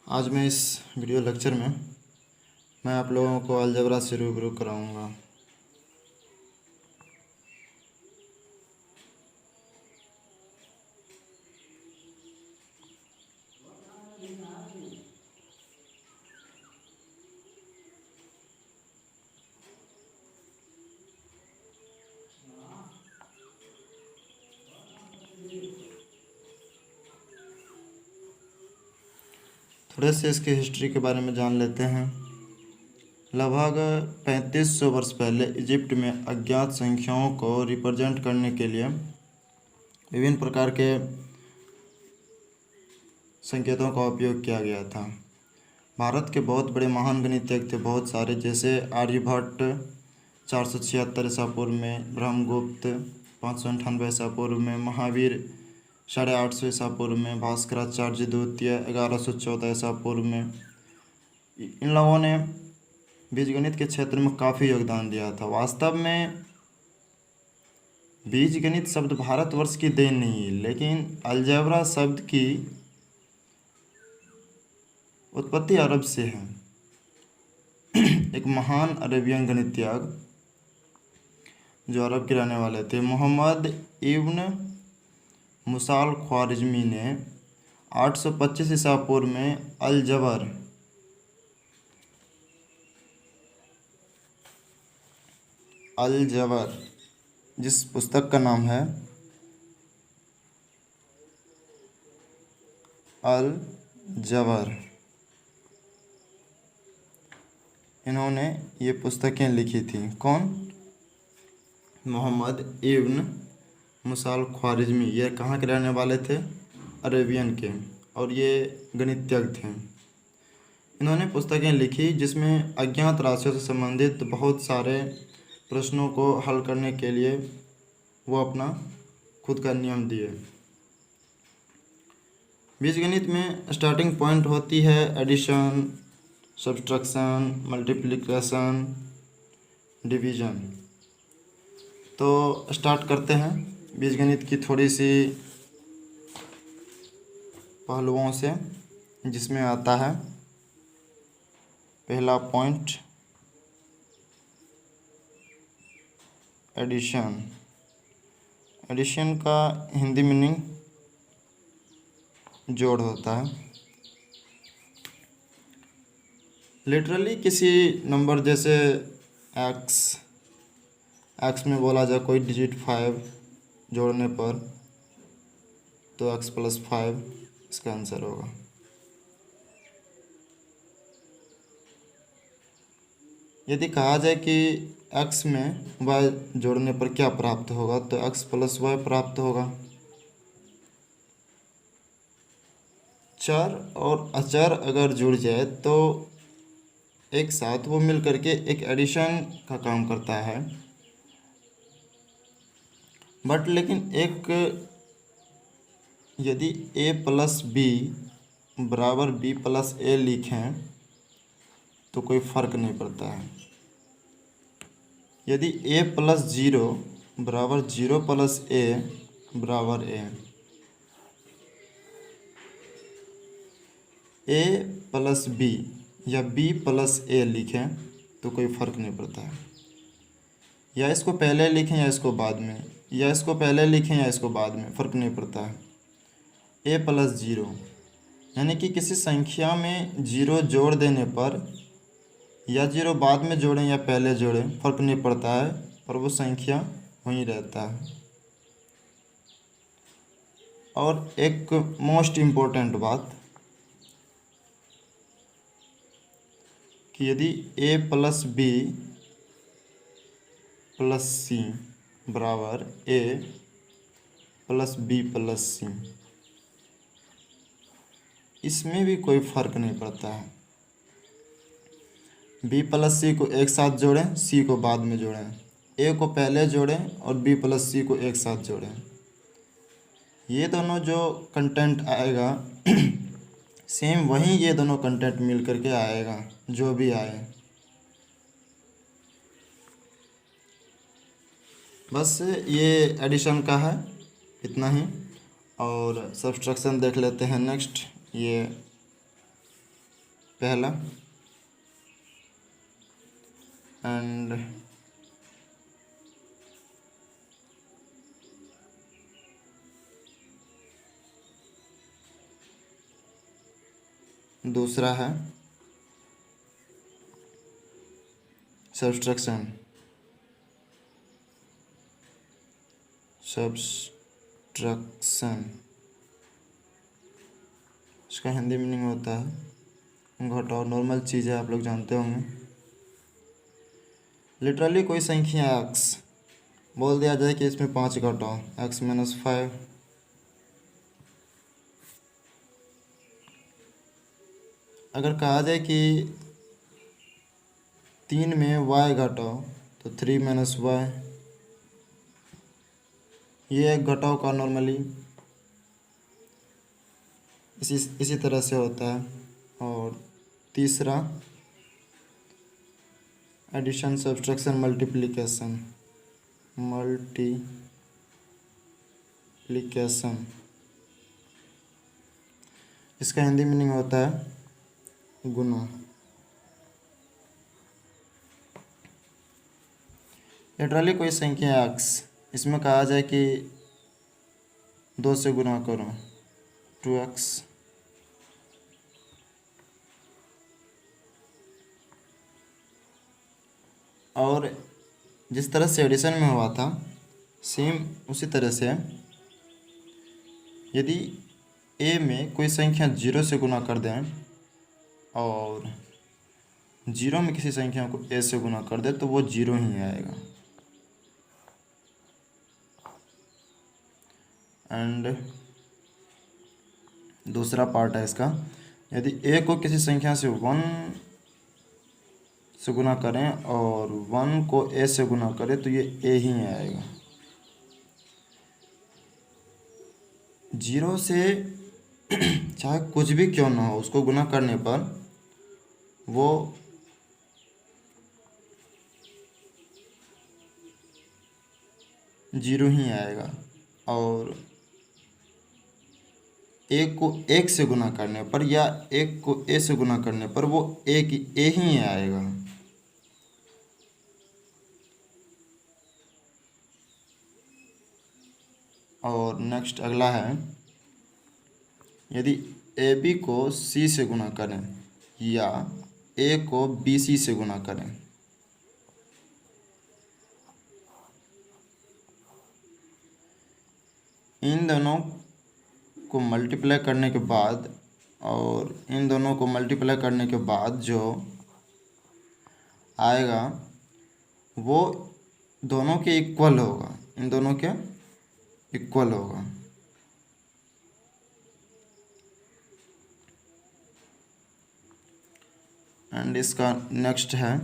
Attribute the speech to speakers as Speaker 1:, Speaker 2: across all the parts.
Speaker 1: आज मैं इस वीडियो लेक्चर में मैं आप लोगों को अलजेब्रा से रूबरू कराऊंगा। थोड़े से इसकी हिस्ट्री के बारे में जान लेते हैं। लगभग 3500 वर्ष पहले इजिप्ट में अज्ञात संख्याओं को रिप्रेजेंट करने के लिए विभिन्न प्रकार के संकेतों का उपयोग किया गया था। भारत के बहुत बड़े महान गणितज्ञ थे बहुत सारे, जैसे आर्यभट्ट 476 ईसा पूर्व में, ब्रह्मगुप्त 598 ईसा पूर्व में, महावीर 850 ईसा पूर्व में, भास्कराचार्य द्वितीय 1114 ईसा पूर्व में। इन लोगों ने बीजगणित के क्षेत्र में काफ़ी योगदान दिया था। वास्तव में बीजगणित शब्द भारतवर्ष की देन नहीं है, लेकिन अलजेब्रा शब्द की उत्पत्ति अरब से है। एक महान अरेबियन गणितज्ञ जो अरब के रहने वाले थे, मोहम्मद इब्न मुसाल ख्वारिज़मी ने 825 ईसा पूर्व में अलजबर जिस पुस्तक का नाम है अलजबर, इन्होंने ये पुस्तकें लिखी थी। कौन? मोहम्मद इब्न मुसाल ख्वारिज़मी। ये कहाँ के रहने वाले थे? अरेबियन के, और ये गणितज्ञ थे। इन्होंने पुस्तकें लिखी जिसमें अज्ञात राशियों से संबंधित बहुत सारे प्रश्नों को हल करने के लिए वो अपना खुद का नियम दिए। बीजगणित में स्टार्टिंग पॉइंट होती है एडिशन, सब्सट्रैक्शन, मल्टीप्लिकेशन, डिवीज़न। तो स्टार्ट करते हैं बीजगणित की थोड़ी सी पहलुओं से, जिसमें आता है पहला पॉइंट एडिशन। एडिशन का हिंदी मीनिंग जोड़ होता है। लिटरली किसी नंबर जैसे एक्स में बोला जाए कोई डिजिट 5 जोड़ने पर, तो x + 5 इसका आंसर होगा। यदि कहा जाए कि x में y जोड़ने पर क्या प्राप्त होगा, तो x + y प्राप्त होगा। चर और अचर अगर जुड़ जाए तो एक साथ वो मिल करके एक एडिशन का काम करता है। बट लेकिन एक यदि a + b बराबर b + a लिखें तो कोई फ़र्क नहीं पड़ता है। यदि a + 0 बराबर 0 + a बराबर a + b या b + a लिखें तो कोई फ़र्क नहीं पड़ता है। या इसको पहले लिखें या इसको बाद में, या इसको पहले लिखें या इसको बाद में, फ़र्क नहीं पड़ता है। a + 0 यानी कि किसी संख्या में 0 जोड़ देने पर, या 0 बाद में जोड़ें या पहले जोड़ें, फ़र्क नहीं पड़ता है, पर वो संख्या वहीं रहता है। और एक मोस्ट इम्पोर्टेंट बात कि यदि a + b + c बराबर a + b + c, इसमें भी कोई फ़र्क नहीं पड़ता है। b + c को एक साथ जोड़ें, c को बाद में जोड़ें, a को पहले जोड़ें और b + c को एक साथ जोड़ें। ये दोनों जो कंटेंट आएगा सेम वहीं ये दोनों कंटेंट मिल करके आएगा, जो भी आए। बस ये एडिशन का है, इतना ही। और सब्सट्रैक्शन देख लेते हैं नेक्स्ट। ये पहला, एंड दूसरा है सब्सट्रैक्शन। इसका हिंदी मीनिंग होता है घटाओ। नॉर्मल चीज़ है, आप लोग जानते होंगे। लिटरली कोई संख्या x बोल दिया जाए कि इसमें 5 घटाओ, x-5। अगर कहा जाए कि 3 में y घटाओ तो 3 - y। ये एक घटाव का नॉर्मली इसी तरह से होता है। और तीसरा एडिशन, सब्सट्रैक्शन, मल्टीप्लिकेशन। इसका हिंदी मीनिंग होता है गुना। लिटरली कोई संख्या x, इसमें कहा जाए कि 2 से गुना करो, 2x। और जिस तरह से एडिशन में हुआ था सेम उसी तरह से यदि a में कोई संख्या 0 से गुना कर दें और 0 में किसी संख्या को a से गुना कर दे तो वो 0 ही आएगा। एंड दूसरा पार्ट है इसका, यदि a को किसी संख्या से 1 से गुना करें और 1 को a से गुना करें तो ये a ही आएगा। 0 से चाहे कुछ भी क्यों ना हो, उसको गुना करने पर वो जीरो ही आएगा। और 1 को 1 से गुना करने पर या 1 को a से गुना करने पर वो a ही आएगा। और नेक्स्ट अगला है, यदि AB को C से गुना करें या A को BC से गुना करें, इन दोनों को मल्टीप्लाई करने के बाद और इन दोनों को मल्टीप्लाई करने के बाद जो आएगा वो दोनों के इक्वल होगा, इन दोनों के इक्वल होगा। एंड इसका नेक्स्ट है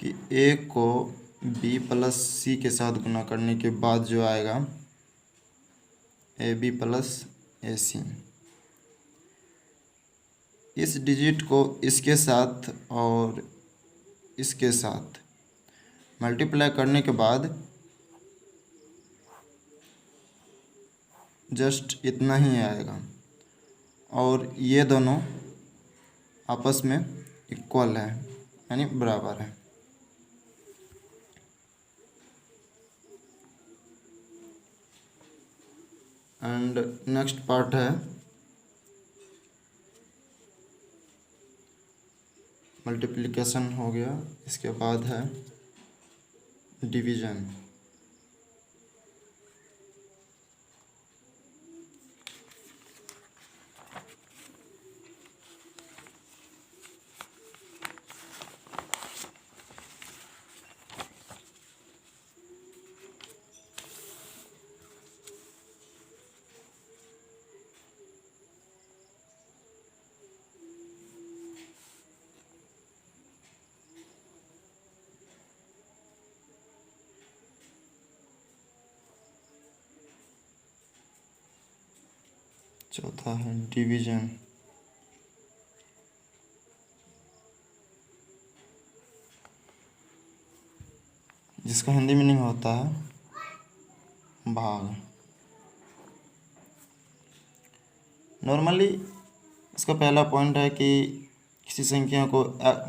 Speaker 1: कि A को B प्लस C के साथ गुना करने के बाद जो आएगा AB प्लस AC। इस डिजिट को इसके साथ और इसके साथ मल्टीप्लाई करने के बाद जस्ट इतना ही आएगा और ये दोनों आपस में इक्वल है, यानी बराबर है। एंड नेक्स्ट पार्ट है मल्टीप्लिकेशन हो गया, इसके बाद है डिवीज़न। चौथा है डिवीज़न। जिसका हिंदी मीनिंग होता है भाग। नॉर्मली इसका पहला पॉइंट है कि किसी संख्या को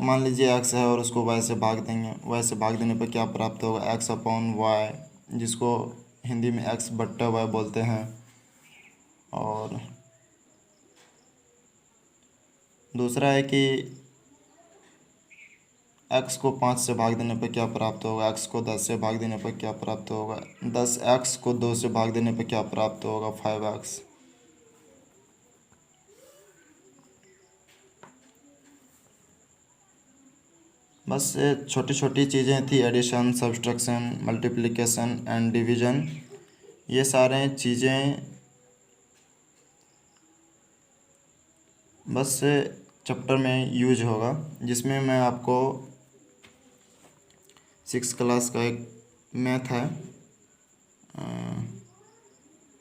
Speaker 1: मान लीजिए x है और उसको y से भाग देंगे, y से भाग देने पर क्या प्राप्त होगा, x अपॉन वाई, जिसको हिंदी में x बट्टा y बोलते हैं। और दूसरा है कि x को 5 से भाग देने पर क्या प्राप्त होगा, x को 10 से भाग देने पर क्या प्राप्त होगा, 10x को 2 से भाग देने पर क्या प्राप्त होगा, 5x। बस ये छोटी छोटी चीज़ें थी, addition, subtraction, multiplication and division. ये सारे चीज़ें बस चैप्टर में यूज होगा, जिसमें मैं आपको 6 क्लास का एक मैथ है,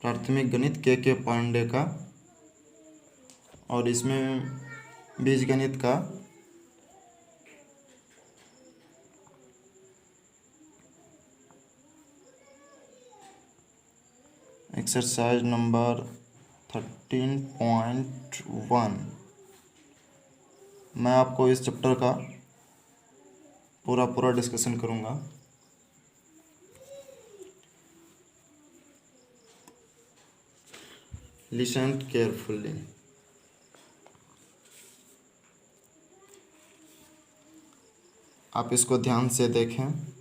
Speaker 1: प्राथमिक गणित के पांडे का, और इसमें बीजगणित का एक्सरसाइज नंबर 13.1 मैं आपको इस चैप्टर का पूरा डिस्कशन करूँगा। Listen carefully. आप इसको ध्यान से देखें।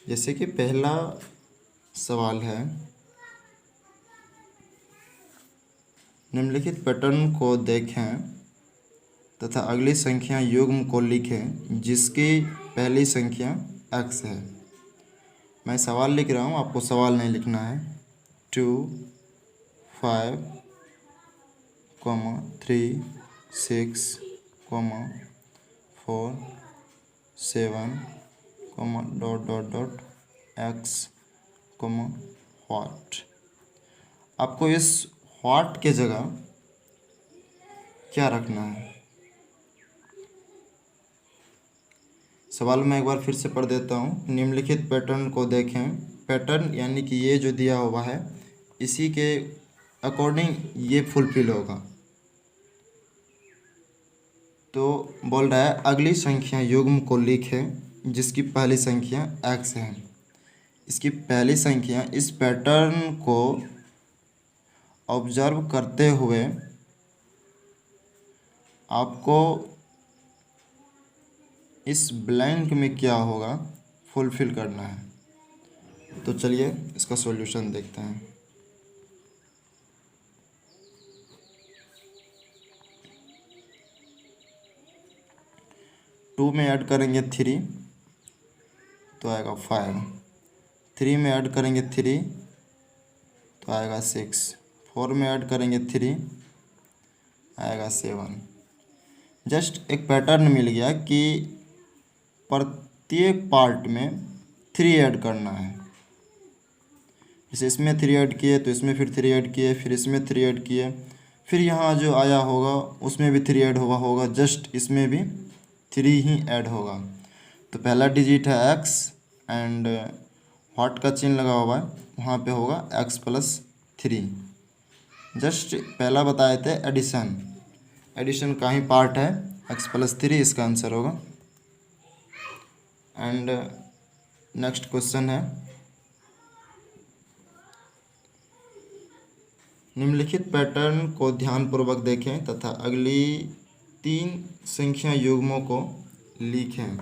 Speaker 1: जैसे कि पहला सवाल है, निम्नलिखित पैटर्न को देखें तथा अगली संख्या युग्म को लिखें जिसकी पहली संख्या x है। मैं सवाल लिख रहा हूँ, आपको सवाल नहीं लिखना है। 2, 5, 3, 6, 4, 7, x, व्हाट। आपको इस व्हाट के जगह क्या रखना है? सवाल मैं एक बार फिर से पढ़ देता हूँ। निम्नलिखित पैटर्न को देखें। पैटर्न यानी कि ये जो दिया हुआ है इसी के अकॉर्डिंग ये फुलफिल होगा। तो बोल रहा है अगली संख्या युग्म को लिखें जिसकी पहली संख्या x है। इसकी पहली संख्या, इस पैटर्न को ऑब्जर्व करते हुए आपको इस ब्लैंक में क्या होगा फुलफिल करना है। तो चलिए इसका सॉल्यूशन देखते हैं। टू में ऐड करेंगे 3 तो आएगा 5, 3 में ऐड करेंगे 3 तो आएगा 6, 4 में ऐड करेंगे 3 आएगा 7। जस्ट एक पैटर्न मिल गया कि प्रत्येक पार्ट में 3 ऐड करना है। जैसे इसमें 3 ऐड किए तो इसमें फिर 3 ऐड किए, फिर इसमें 3 ऐड किए, फिर यहाँ जो आया होगा उसमें भी 3 ऐड हुआ होगा, जस्ट इसमें भी 3 ही ऐड होगा। तो पहला डिजिट है x एंड व्हाट का चिन्ह लगा हुआ है, वहाँ पे होगा x प्लस 3। जस्ट पहला बताए थे एडिशन, एडिशन का ही पार्ट है x प्लस 3, इसका आंसर होगा। एंड नेक्स्ट क्वेश्चन है, निम्नलिखित पैटर्न को ध्यानपूर्वक देखें तथा अगली 3 संख्या युग्मों को लिखें।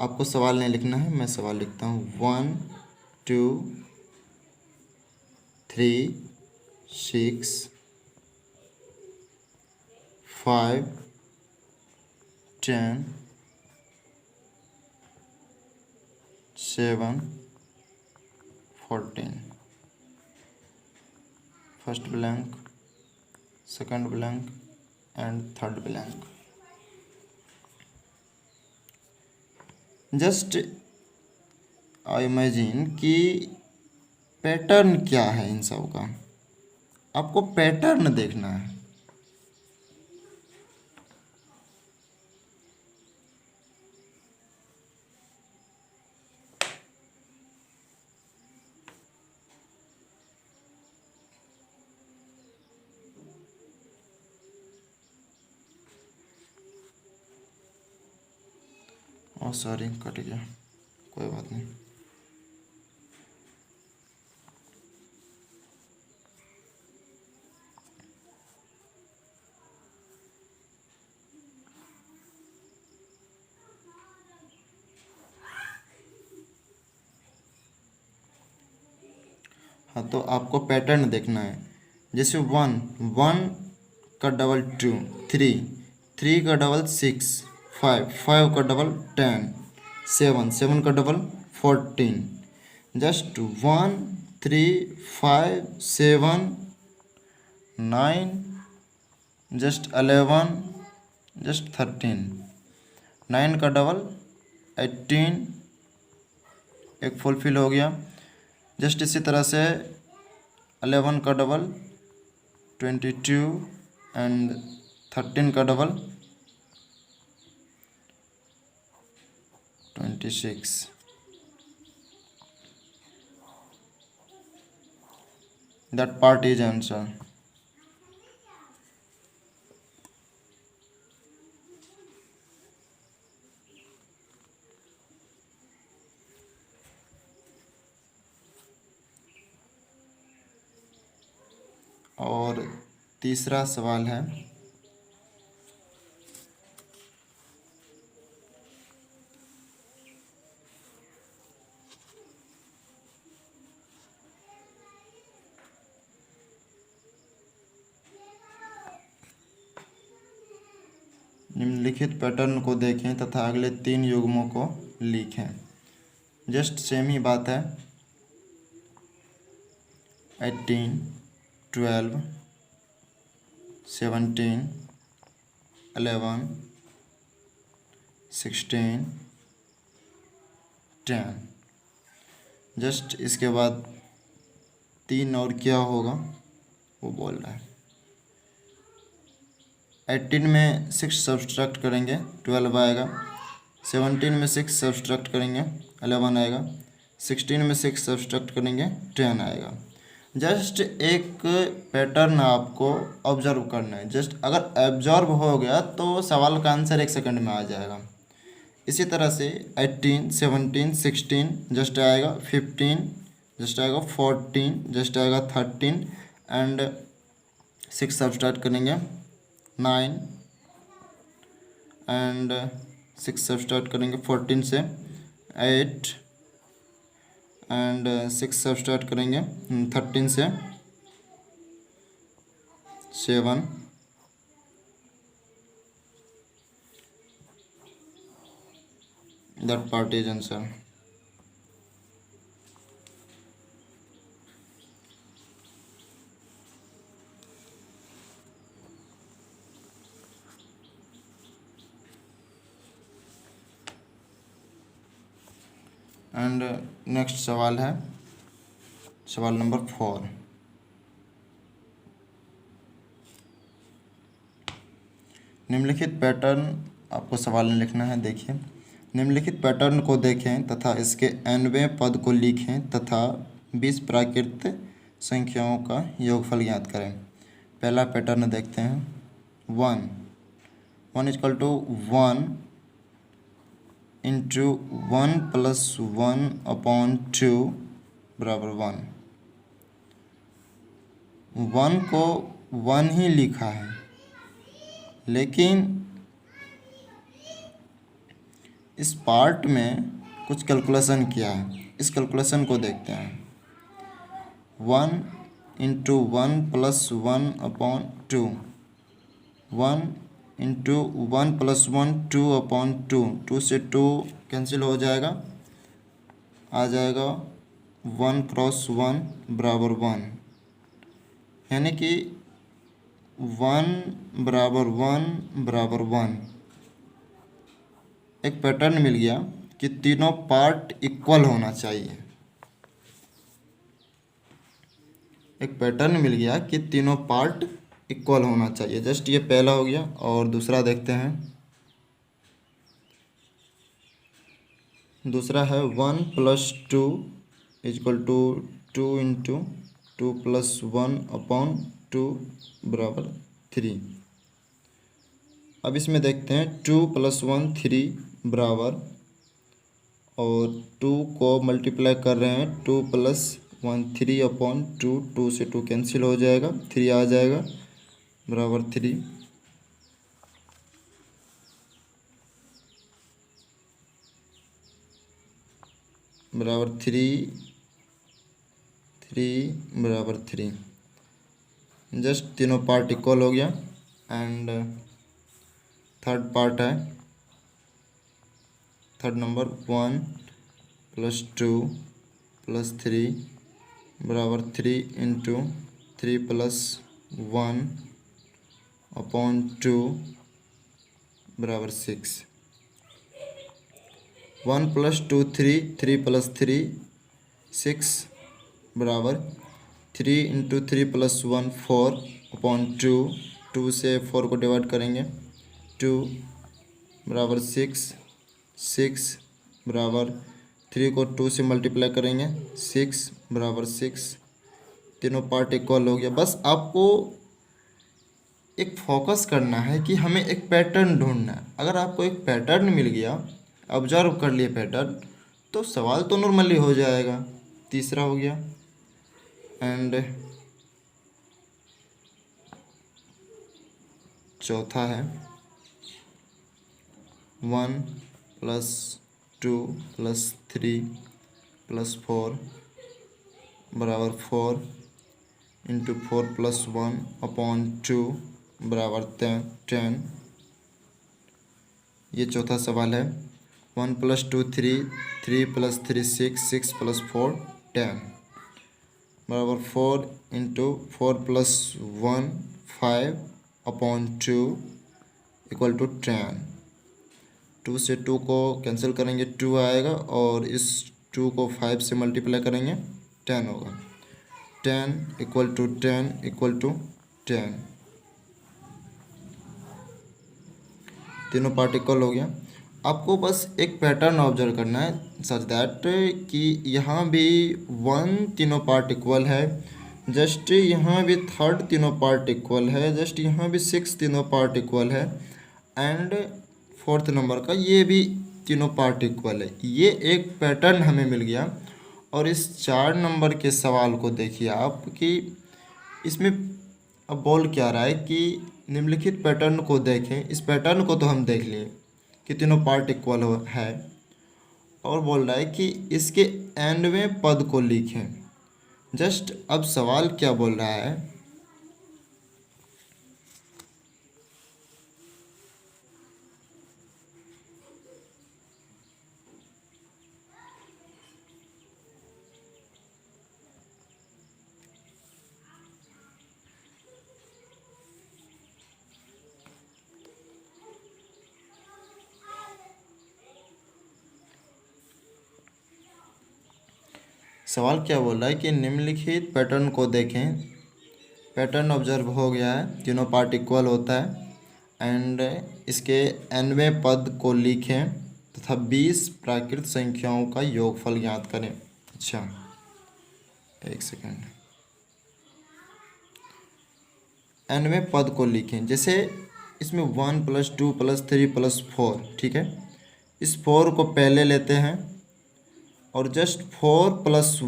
Speaker 1: आपको सवाल नहीं लिखना है, मैं सवाल लिखता हूँ। 1, 2, 3, 6, 5, 10, 7, 14। First blank, second blank and third blank. Just imagine कि पैटर्न क्या है इन सब का। आपको पैटर्न देखना है। ओ सॉरी, कट गया, कोई बात नहीं। हाँ, तो आपको पैटर्न देखना है। जैसे वन, वन का डबल टू, थ्री, थ्री का डबल सिक्स, फाइव, फाइव का डबल टेन, सेवन, सेवन का double 14। Just one, three, five, seven, nine, just 11, just 13, nine का डबल 18, एक फुलफिल हो गया। जस्ट इसी तरह से 11 का डबल 22 एंड 13 का double 26। That part is answer. और तीसरा सवाल है, निम्नलिखित पैटर्न को देखें तथा अगले 3 युग्मों को लिखें। जस्ट सेम ही बात है। 18, 12, 17, 11, 16, 10। जस्ट इसके बाद 3 और क्या होगा वो बोल रहा है। 18 में 6 सब्सट्रैक्ट करेंगे 12 आएगा। 17 में 6 सब्सट्रैक्ट करेंगे 11 आएगा। 16 में 6 सब्सट्रैक्ट करेंगे 10 आएगा। जस्ट एक पैटर्न आपको ऑब्जर्व करना है। जस्ट अगर ऑब्जर्व हो गया तो सवाल का आंसर 1 सेकंड में आ जाएगा। इसी तरह से 18, 17, 16 जस्ट आएगा, 15 जस्ट आएगा, 14 जस्ट आएगा, 13 एंड 6 सब्सट्रैक्ट करेंगे 9 एंड 6 सब्सट्रैक्ट करेंगे 14 से 8 एंड 6 सब्सट्रैक्ट करेंगे 13 से 7 that part is answer. And next सवाल है सवाल नंबर 4। निम्नलिखित पैटर्न आपको सवाल में लिखना है। देखिए, निम्नलिखित पैटर्न को देखें तथा इसके nवें पद को लिखें तथा 20 प्राकृत संख्याओं का योगफल ज्ञात करें। पहला पैटर्न देखते हैं। 1, 1 equal to 1 into 1 plus 1 upon 2 बराबर 1। 1 को 1 ही लिखा है, लेकिन इस पार्ट में कुछ कैलकुलेशन किया है। इस कैलकुलेशन को देखते हैं। 1 into 1 plus 1 upon 2, 1 into 1 plus 1 2 upon 2, 2 से 2 कैंसिल हो जाएगा, आ जाएगा 1 क्रॉस 1 बराबर 1, यानी कि 1 बराबर 1 बराबर 1। एक पैटर्न मिल गया कि तीनों पार्ट इक्वल होना चाहिए। एक पैटर्न मिल गया कि तीनों पार्ट इक्वल होना चाहिए। जस्ट ये पहला हो गया। और दूसरा देखते हैं। दूसरा है 1+2 = 2 × 2 + 1/2 बराबर 3। अब इसमें देखते हैं 2 + 1 3 बराबर, और 2 को मल्टीप्लाई कर रहे हैं 2 + 1 3/2। 2 से 2 कैंसिल हो जाएगा, 3 आ जाएगा बराबर 3। बराबर 3 बराबर 3। जस्ट तीनों पार्ट इक्वल हो गया। एंड थर्ड पार्ट है, थर्ड नंबर 1+2 + 3 बराबर 3 × 3 + 1/2 बराबर 6। 1+2 3, 3 + 3 6 बराबर 3 × 3 + 1 4/2। 2 से 4 को डिवाइड करेंगे 2 बराबर 6। 6 बराबर 3 को 2 से मल्टीप्लाई करेंगे 6 बराबर 6। तीनों पार्ट इक्वल हो गया। बस आपको एक फोकस करना है कि हमें एक पैटर्न ढूंढना है। अगर आपको एक पैटर्न मिल गया, ऑब्जर्व कर लिए पैटर्न, तो सवाल तो नॉर्मली हो जाएगा। तीसरा हो गया। एंड चौथा है 1+2 + 3 + 4 बराबर 4 × 4 + 1/2 बराबर 10। ये चौथा सवाल है। 1+2 3, 3 + 3 6, 6 + 4 10 बराबर 4 × 4 + 1 5/2 = 10। 2 से 2 को कैंसिल करेंगे 2 आएगा, और इस 2 को 5 से मल्टीप्लाई करेंगे 10 होगा। 10 = 10 = 10। तीनों पार्ट इक्वल हो गया। आपको बस एक पैटर्न ऑब्जर्व करना है सच दैट कि यहाँ भी 1 तीनों पार्ट इक्वल है, जस्ट यहाँ भी 3rd तीनों पार्ट इक्वल है, जस्ट यहाँ भी 6 तीनों पार्ट इक्वल है, एंड 4th नंबर का ये भी तीनों पार्ट इक्वल है। ये एक पैटर्न हमें मिल गया। और इस 4 नंबर के सवाल को देखिए आप कि इसमें अब बोल क्या रहा है कि निम्नलिखित पैटर्न को देखें। इस पैटर्न को तो हम देख लिए कि तीनों पार्ट इक्वल है, और बोल रहा है कि इसके एंडवें पद को लिखें। जस्ट अब सवाल क्या बोल रहा है, सवाल क्या बोल रहा है कि निम्नलिखित पैटर्न को देखें। पैटर्न ऑब्जर्व हो गया है, तीनों पार्ट इक्वल होता है, एंड इसके nवें पद को लिखें तथा 20 प्राकृत संख्याओं का योगफल ज्ञात करें। अच्छा, एक सेकेंड। nवें पद को लिखें, जैसे इसमें 1+2 + 3 + 4, ठीक है। इस 4 को पहले लेते हैं और जस्ट 4 +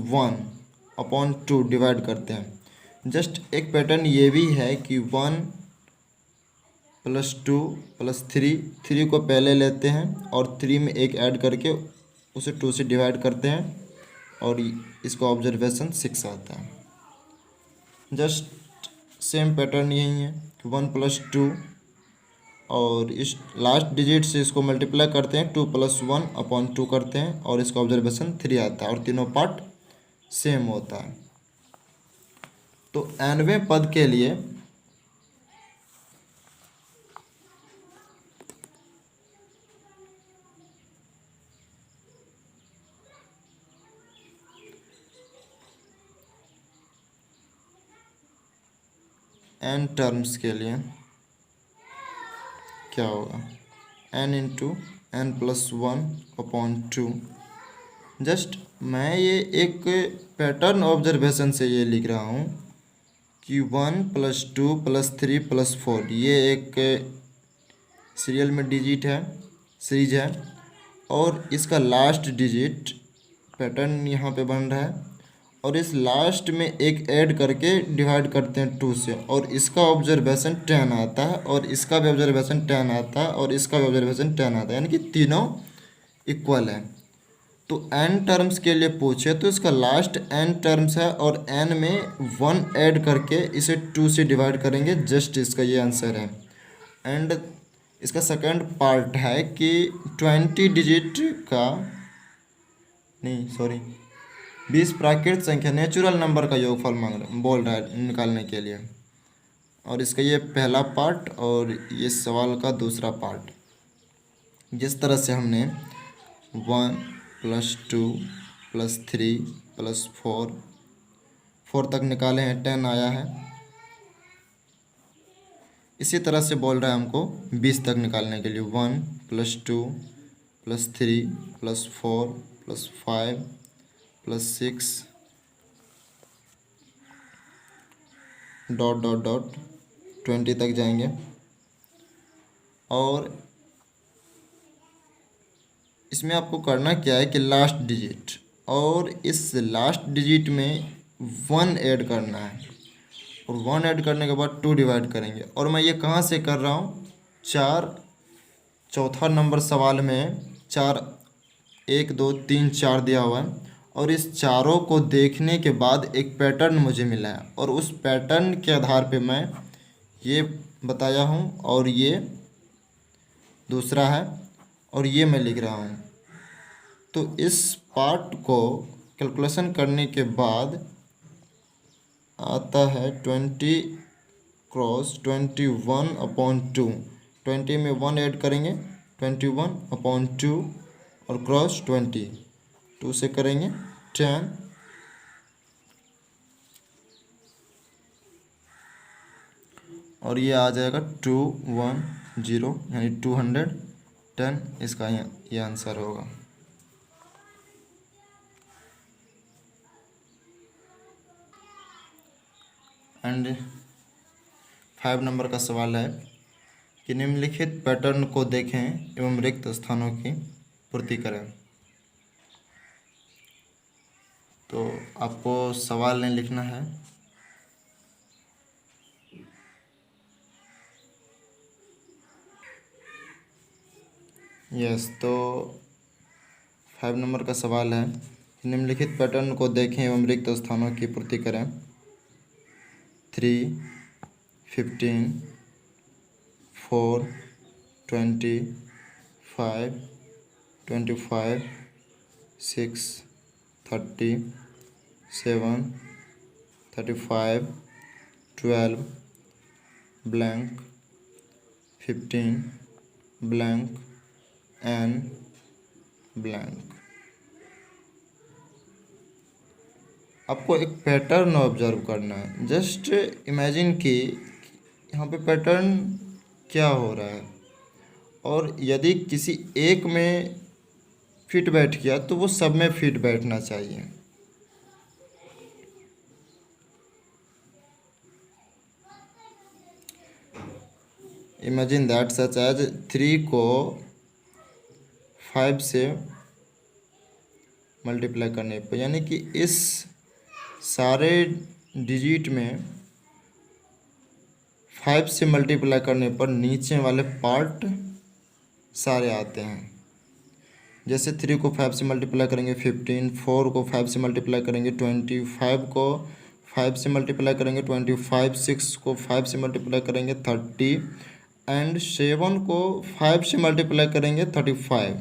Speaker 1: 1/2 डिवाइड करते हैं। जस्ट एक पैटर्न ये भी है कि 1+2 + 3, 3 को पहले लेते हैं और 3 में एक ऐड करके उसे 2 से डिवाइड करते हैं, और इसका ऑब्जर्वेशन 6 आता है। जस्ट सेम पैटर्न यही है कि 1+2, और इस लास्ट डिजिट से इसको मल्टीप्लाई करते हैं 2 + 1/2 करते हैं, और इसका ऑब्जर्वेशन 3 आता है, और तीनों पार्ट सेम होता है। तो nवें पद के लिए n टर्म्स के लिए क्या होगा, n into n plus 1/2। Just मैं ये एक पैटर्न ऑब्जर्वेशन से ये लिख रहा हूँ कि 1 + 2 + 3 + 4 ये एक सीरियल में डिजिट है, सीरीज है, और इसका लास्ट डिजिट पैटर्न यहाँ पे बन रहा है, और इस लास्ट में एक ऐड करके डिवाइड करते हैं 2 से, और इसका ऑब्जर्वेशन 10 आता है, और इसका भी ऑब्जर्वेशन 10 आता है, और इसका भी ऑब्जर्वेशन 10 आता है, यानी कि तीनों इक्वल है। तो n टर्म्स के लिए पूछे तो इसका लास्ट n टर्म्स है, और n में 1 ऐड करके इसे 2 से डिवाइड करेंगे, जस्ट इसका ये आंसर है। एंड इसका सेकंड पार्ट है कि 20 डिजिट का, नहीं सॉरी, 20 प्राकृत संख्या नेचुरल नंबर का योगफल बोल रहा है निकालने के लिए, और इसका ये पहला पार्ट और ये सवाल का दूसरा पार्ट। जिस तरह से हमने 1 + 2 + 3 + 4 तक निकाले हैं, 10 आया है, इसी तरह से बोल रहा है हमको 20 तक निकालने के लिए। 1 + 2 + 3 + 4 + 5 + 6 डॉट डॉट डॉट 20 तक जाएंगे, और इसमें आपको करना क्या है कि लास्ट डिजिट, और इस लास्ट डिजिट में 1 ऐड करना है, और 1 ऐड करने के बाद 2 डिवाइड करेंगे। और मैं ये कहाँ से कर रहा हूँ, चौथा नंबर सवाल में 4 1 2 3 4 दिया हुआ है, और इस चारों को देखने के बाद एक पैटर्न मुझे मिला है, और उस पैटर्न के आधार पे मैं ये बताया हूँ, और ये दूसरा है, और ये मैं लिख रहा हूँ। तो इस पार्ट को कैलकुलेशन करने के बाद आता है 20 क्रॉस 21/2। 20 में 1 ऐड करेंगे, 21/2, और क्रॉस 20, 2 से करेंगे 10, और ये आ जाएगा 210, यानी 210, इसका ये आंसर होगा। एंड 5 नंबर का सवाल है कि निम्नलिखित पैटर्न को देखें एवं रिक्त स्थानों की पूर्ति करें। तो आपको सवाल नहीं लिखना है, यस। तो 5 नंबर का सवाल है, निम्नलिखित पैटर्न को देखें एवं रिक्त स्थानों की पूर्ति करें। 3 15 4 20 5 25 6 30 7 35 12 ब्लैंक 15 ब्लैंक एन ब्लैंक। आपको एक पैटर्न ऑब्जर्व करना है। जस्ट इमेजिन कि यहाँ पे पैटर्न क्या हो रहा है, और यदि किसी एक में फिट बैठ गया तो वो सब में फिट बैठना चाहिए। इमेजिन दैट सच एज 3 को 5 से मल्टीप्लाई करने पर, यानी कि इस सारे डिजिट में 5 से मल्टीप्लाई करने पर नीचे वाले पार्ट सारे आते हैं। जैसे 3 को 5 से मल्टीप्लाई करेंगे 15, 4 को 5 से मल्टीप्लाई करेंगे 20, 5 को 5 से मल्टीप्लाई करेंगे 25, 6 को 5 से मल्टीप्लाई करेंगे 30, एंड 7 को 5 से मल्टीप्लाई करेंगे 35।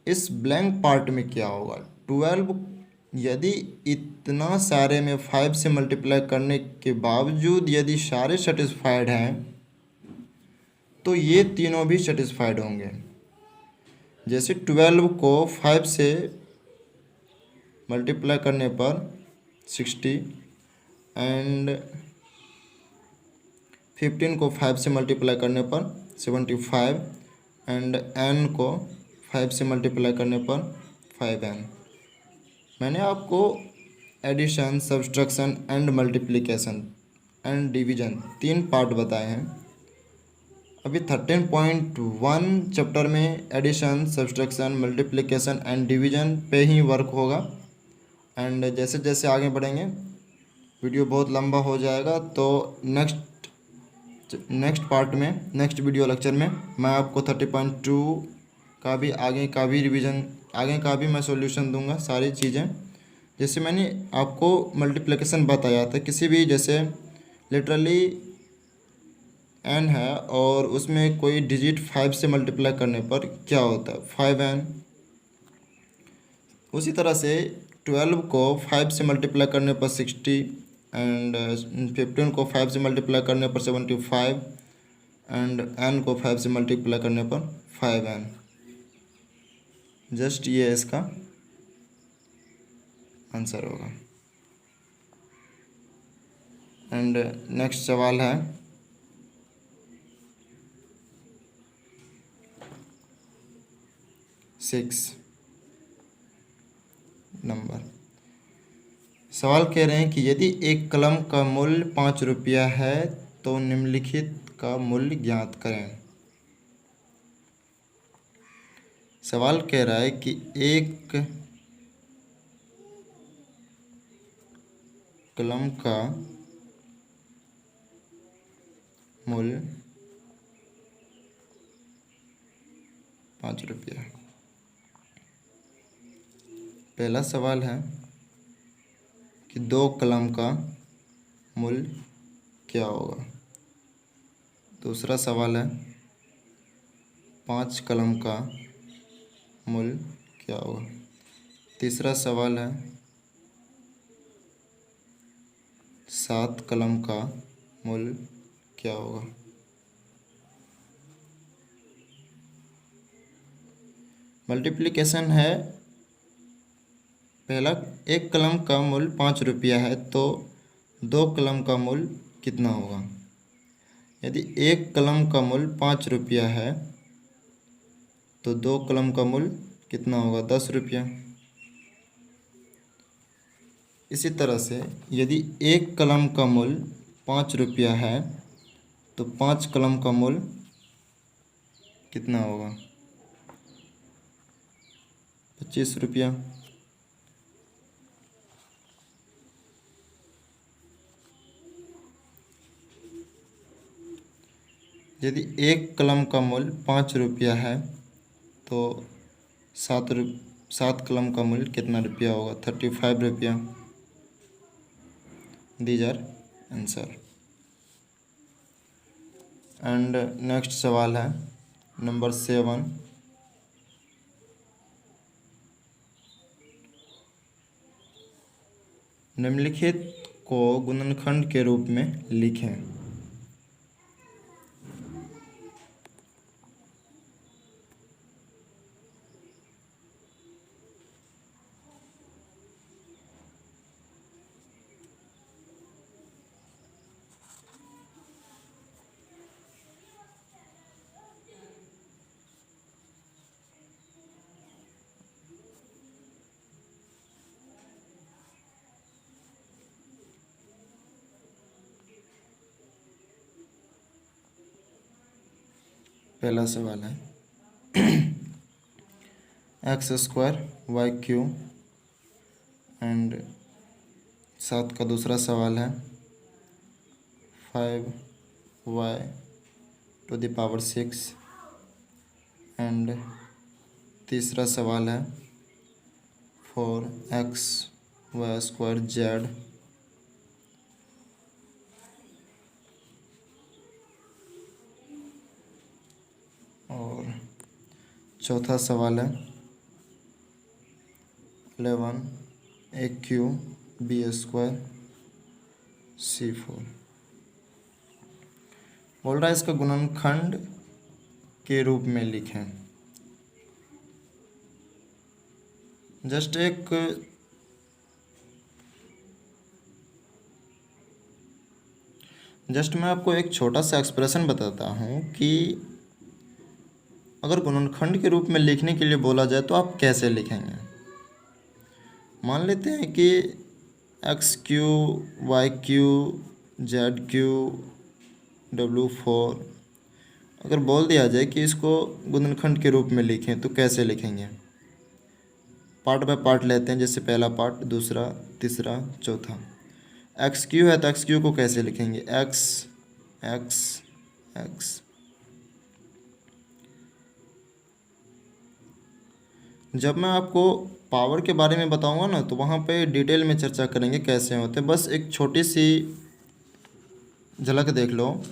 Speaker 1: इस ब्लैंक पार्ट में क्या होगा, 12। यदि इतना सारे में 5 से मल्टीप्लाई करने के बावजूद यदि सारे सेटिस्फाइड हैं तो ये तीनों भी सेटिस्फाइड होंगे। जैसे 12 को 5 से मल्टीप्लाई करने पर 60, एंड 15 को 5 से मल्टीप्लाई करने पर 75 एंड n को 5 से मल्टीप्लाई करने पर 5n। मैंने आपको addition, subtraction and multiplication and division 3 part बताए हैं। अभी 13.1 चैप्टर में addition, subtraction, multiplication and division पे ही वर्क होगा। एंड जैसे जैसे आगे बढ़ेंगे वीडियो बहुत लंबा हो जाएगा, तो नेक्स्ट पार्ट में, नेक्स्ट वीडियो लेक्चर में मैं आपको 30.2 का भी आगे का भी रिवीजन, आगे का भी मैं सॉल्यूशन दूंगा सारी चीज़ें। जैसे मैंने आपको मल्टीप्लिकेशन बताया था, किसी भी जैसे लिटरली n है और उसमें कोई डिजिट 5 से मल्टीप्लाई करने पर क्या होता है 5n। उसी तरह से 12 को 5 से मल्टीप्लाई करने पर 60 एंड 15 को 5 से मल्टीप्लाई करने पर 75 एंड n को 5 से मल्टीप्लाई करने पर 5n। जस्ट ये इसका आंसर होगा। एंड नेक्स्ट सवाल है 6 नंबर। सवाल कह रहे हैं कि यदि एक कलम का मूल्य 5 रुपया है तो निम्नलिखित का मूल्य ज्ञात करें। सवाल कह रहा है कि एक कलम का मूल्य 5 रुपया। पहला सवाल है कि 2 कलम का मूल्य क्या होगा। दूसरा सवाल है 5 कलम का मूल्य क्या होगा। तीसरा सवाल है 7 कलम का मूल्य क्या होगा। मल्टीप्लिकेशन है। पहला, एक कलम का मूल्य 5 रुपया है तो 2 कलम का मूल्य कितना होगा। यदि एक कलम का मूल्य 5 रुपया है तो 2 कलम का मूल्य कितना होगा 10 रुपया। इसी तरह से यदि एक कलम का मूल्य 5 रुपया है तो 5 कलम का मूल्य कितना होगा 25 रुपया। यदि एक कलम का मूल्य 5 रुपया है तो 7 कलम का मूल्य कितना रुपया होगा 35 रुपया। These are answer. And next सवाल है नंबर 7। निम्नलिखित को गुणनखंड के रूप में लिखें। पहला सवाल है x² y³ एंड 7 का दूसरा सवाल है 5y⁶ एंड तीसरा सवाल है 4xy² z। और चौथा सवाल है 11aq b² c4। बोल रहा है इसका गुणनखंड के रूप में लिखें। जस्ट एक जस्ट मैं आपको एक छोटा सा एक्सप्रेशन बताता हूँ कि अगर गुणनखंड के रूप में लिखने के लिए बोला जाए तो आप कैसे लिखेंगे। मान लेते हैं कि x cube y cube z cube W4 अगर बोल दिया जाए कि इसको गुणनखंड के रूप में लिखें तो कैसे लिखेंगे। पार्ट बाय पार्ट लेते हैं, जैसे पहला पार्ट, दूसरा, तीसरा, चौथा। एक्स क्यू है तो एक्स क्यू को कैसे लिखेंगे, एक्स एक्स एक्स। जब मैं आपको पावर के बारे में बताऊंगा ना तो वहाँ पे डिटेल में चर्चा करेंगे कैसे होते हैं। बस एक छोटी सी झलक देख लो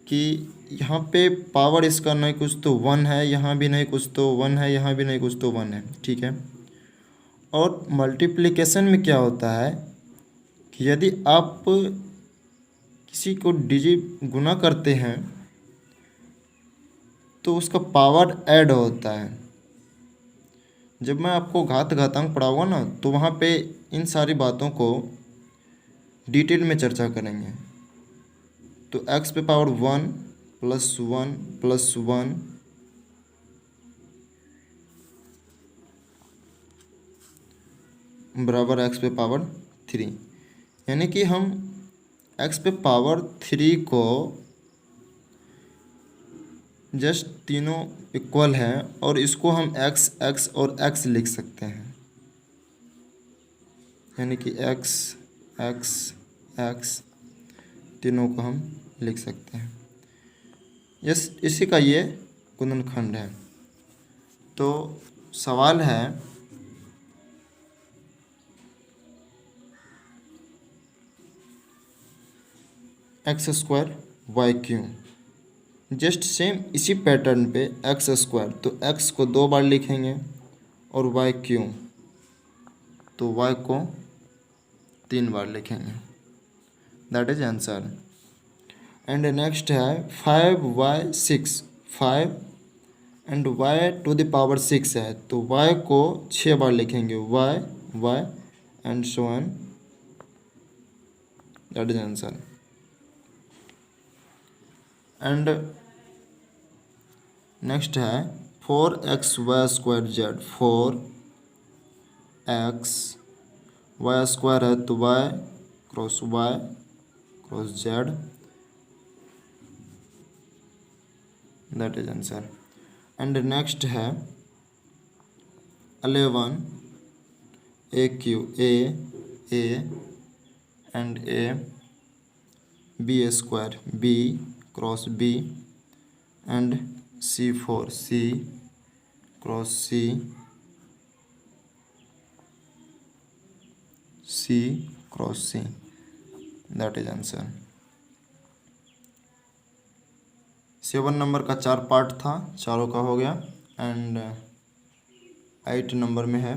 Speaker 1: कि यहाँ पे पावर इसका नहीं कुछ तो 1 है, यहाँ भी नहीं कुछ तो 1 है, यहाँ भी नहीं कुछ तो 1 है, ठीक है। और मल्टीप्लिकेशन में क्या होता है कि यदि आप किसी को गुना करते हैं तो उसका पावर ऐड होता है। जब मैं आपको घातांक पढ़ाऊंगा ना तो वहाँ पे इन सारी बातों को डिटेल में चर्चा करेंगे। तो x पे पावर 1 प्लस 1 प्लस 1 बराबर x पे पावर 3, यानी कि हम x पे पावर 3 को जस्ट तीनों इक्वल है और इसको हम x x और x लिख सकते हैं, यानी कि x x x तीनों को हम लिख सकते हैं। यस, इसी का ये गुणनखंड है। तो सवाल है x² y cube, just same इसी पैटर्न पे x², तो x को 2 बार लिखेंगे और वाई क्यू तो y को 3 बार लिखेंगे। That is answer. And next है 5y6, 5 and y to the power 6 है तो y को 6 बार लिखेंगे, y and so on. That is answer. And next है 4xy²z, 4x y² है तो y cross z, that is answer. And next है 11 AQ, a and a b² b cross b and C4 C cross C cross C, that is answer. 7 number का 4 part था, चारों का हो गया। And 8 number में है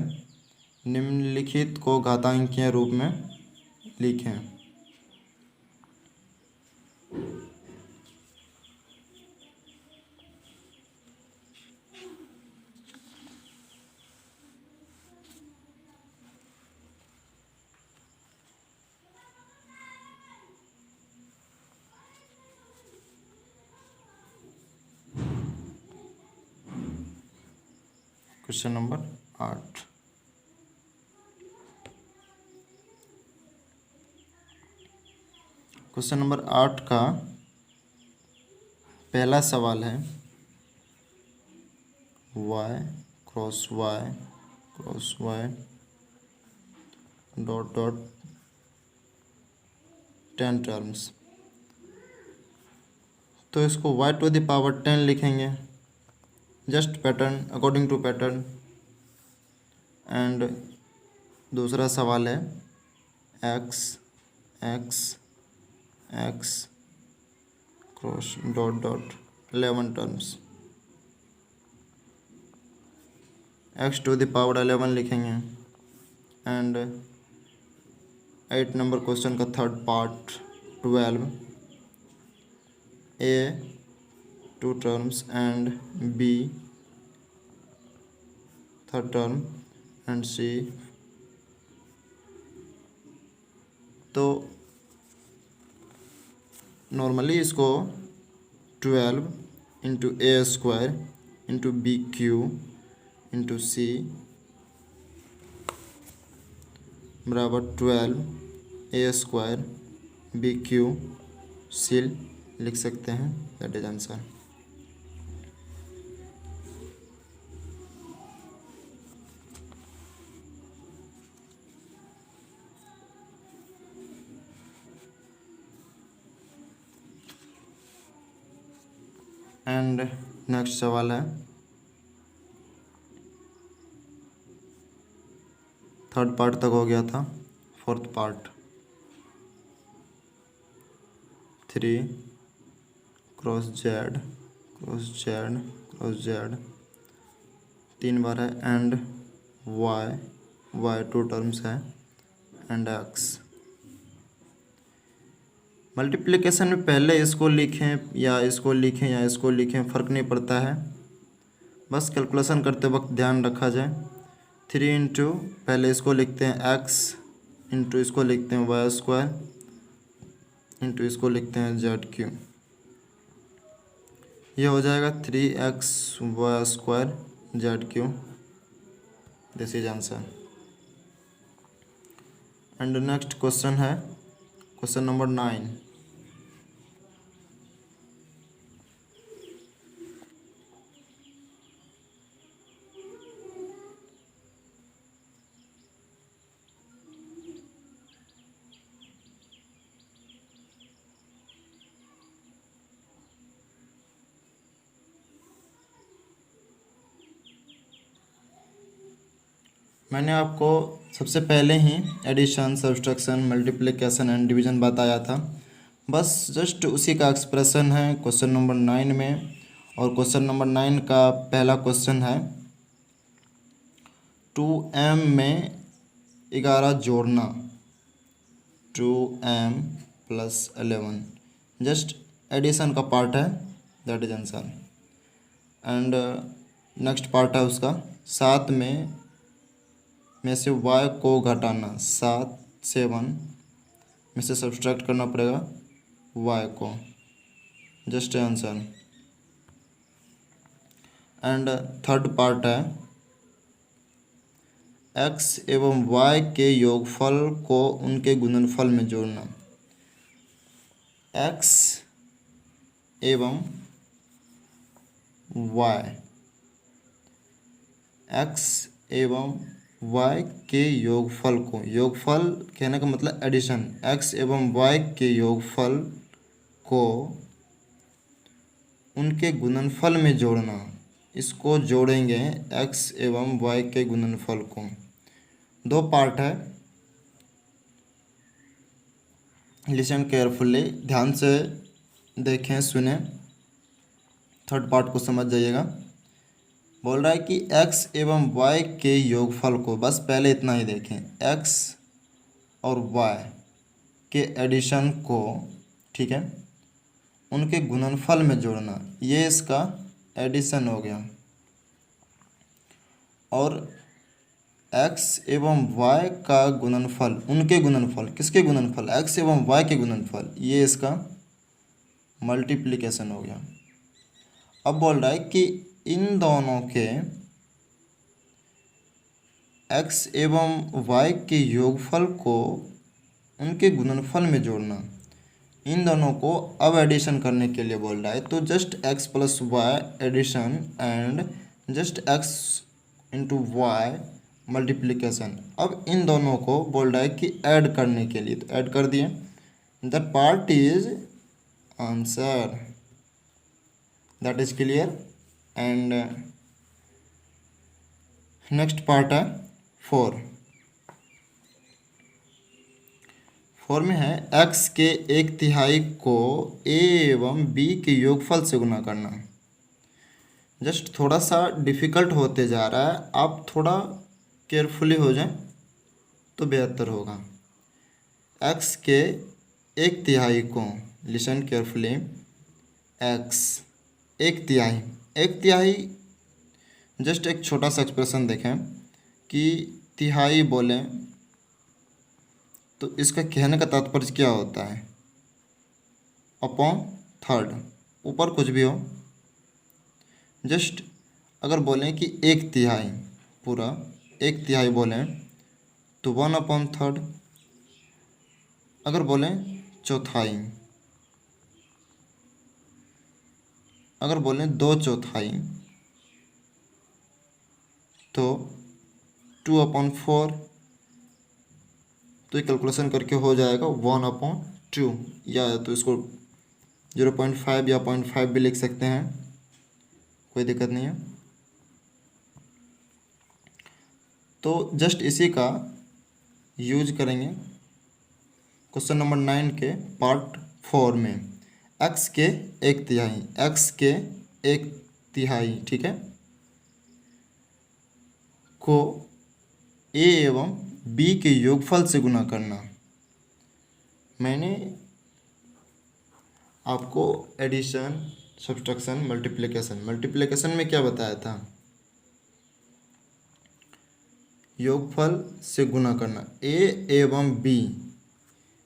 Speaker 1: निम्नलिखित को घातांकीय रूप में लिखें। Question number 8। क्वेश्चन नंबर 8 का पहला सवाल है y cross y dot dot 10 terms, तो इसको y टू द पावर 10 लिखेंगे, just pattern according to pattern. And दूसरा सवाल है x cross dot dot 11 terms, x to the power 11 लिखेंगे। एंड 8 नंबर क्वेश्चन का third part 12 a 2 terms and b third term and c। तो normally इसको 12 into A square into B Q into C बराबर 12 A square B Q C लिख सकते हैं। That is answer. And next सवाल है third part तक हो गया था। Fourth part 3 cross Z cross Z cross Z 3 बार है एंड वाई वाई 2 टर्म्स है एंड एक्स। मल्टीप्लिकेशन में पहले इसको लिखें या इसको लिखें या इसको लिखें फ़र्क नहीं पड़ता है, बस कैलकुलेशन करते वक्त ध्यान रखा जाए। 3 इंटू पहले इसको लिखते हैं एक्स इंटू इसको लिखते हैं वाई स्क्वायर इंटू इसको लिखते हैं जेड क्यू। ये हो जाएगा 3x Y square Z Q. This is answer. And next question है क्वेश्चन नंबर 9। मैंने आपको सबसे पहले ही addition subtraction multiplication and division बताया था, बस जस्ट उसी का एक्सप्रेशन है क्वेश्चन नंबर 9 में। और क्वेश्चन नंबर 9 का पहला क्वेश्चन है 2m में 11 जोड़ना 2m प्लस 11 जस्ट एडिशन का पार्ट है। That is answer. And next part है उसका 7 में से y को घटाना 7 में से सब्सट्रैक्ट करना पड़ेगा y को। Just answer. And third part है x एवं y के योगफल को उनके गुणनफल में जोड़ना। x एवं y x एवं y के योगफल को, योगफल कहने का मतलब एडिशन, x एवं y के योगफल को उनके गुणनफल में जोड़ना। इसको जोड़ेंगे x एवं y के गुणनफल को। 2 पार्ट है, लिसन केयरफुली, ध्यान से देखें सुने, थर्ड पार्ट को समझ जाइएगा। बोल रहा है कि x एवं y के योगफल को, बस पहले इतना ही देखें, x और y के एडिशन को, ठीक है, उनके गुणनफल में जोड़ना। ये इसका एडिशन हो गया। और x एवं y का गुणनफल, उनके गुणनफल, किसके गुणनफल, x एवं y के गुणनफल, ये इसका मल्टीप्लिकेशन हो गया। अब बोल रहा है कि इन दोनों के x एवं y के योगफल को उनके गुणनफल में जोड़ना। इन दोनों को अब एडिशन करने के लिए बोल रहा है, तो just x plus y addition and just x into y multiplication. अब इन दोनों को बोल रहा है कि ऐड करने के लिए, तो ऐड कर दिए। The part is answer. That is clear. And next part है 4 में है x के 1/3 को a एवं b के योगफल से गुना करना। जस्ट थोड़ा सा डिफ़िकल्ट होते जा रहा है, आप थोड़ा केयरफुली हो जाएं तो बेहतर होगा। x के 1/3 को, लिसन केयरफुली, x 1/3 जस्ट एक छोटा सा एक्सप्रेशन देखें कि तिहाई बोलें तो इसका कहने का तात्पर्य क्या होता है। अपॉन थर्ड, ऊपर कुछ भी हो, जस्ट अगर बोलें कि एक तिहाई, पूरा एक तिहाई बोलें तो 1/3। अगर बोलें चौथाई, अगर बोलें 2/4 तो 2/4। तो ये कैलकुलेशन करके हो जाएगा 1/2, या तो इसको 0.5 या 0.5 भी लिख सकते हैं, कोई दिक्कत नहीं है। तो जस्ट इसी का यूज करेंगे क्वेश्चन नंबर 9 के पार्ट 4 में। x के 1/3, x के 1/3, ठीक है, को a एवं b के योगफल से गुना करना। मैंने आपको एडिशन, सब्ट्रैक्शन, मल्टीप्लिकेशन में क्या बताया था, योगफल से गुना करना, a एवं b।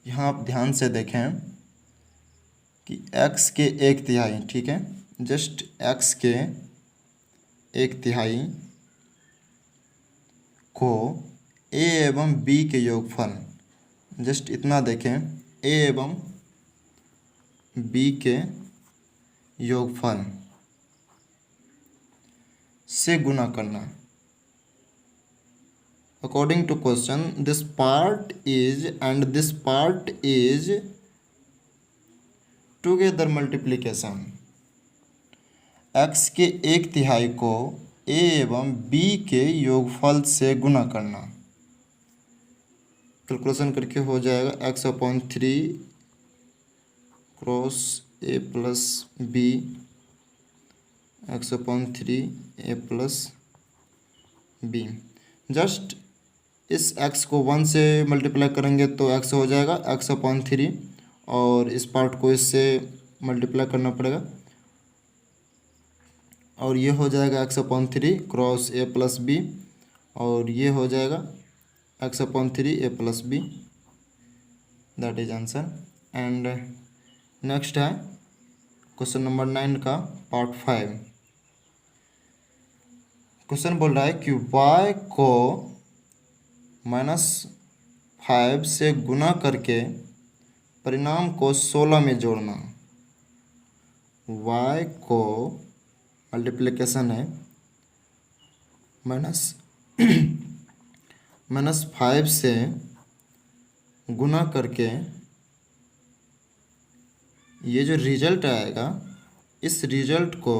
Speaker 1: यहाँ आप ध्यान से देखें कि x के 1/3, ठीक है, जस्ट x के 1/3 को a एवं b के योगफल, जस्ट इतना देखें, a एवं b के योगफल से गुना करना। According to question this part is and this part is together multiplication. x के 1/3 को a एवं b के योगफल से गुना करना। कैलकुलेशन करके हो जाएगा x/3 cross a plus b, x/3 a plus b। Just इस x को 1 से मल्टीप्लाई करेंगे तो x हो जाएगा x/3, और इस पार्ट को इससे मल्टीप्लाई करना पड़ेगा, और ये हो जाएगा x/3 cross a plus b, और ये हो जाएगा x/3 a plus b। That is answer. And next है क्वेश्चन नंबर 9 का पार्ट 5। क्वेश्चन बोल रहा है कि y को -5 से गुना करके परिणाम को 16 में जोड़ना। y को मल्टीप्लिकेशन है, -5 से गुना करके ये जो रिजल्ट आएगा, इस रिजल्ट को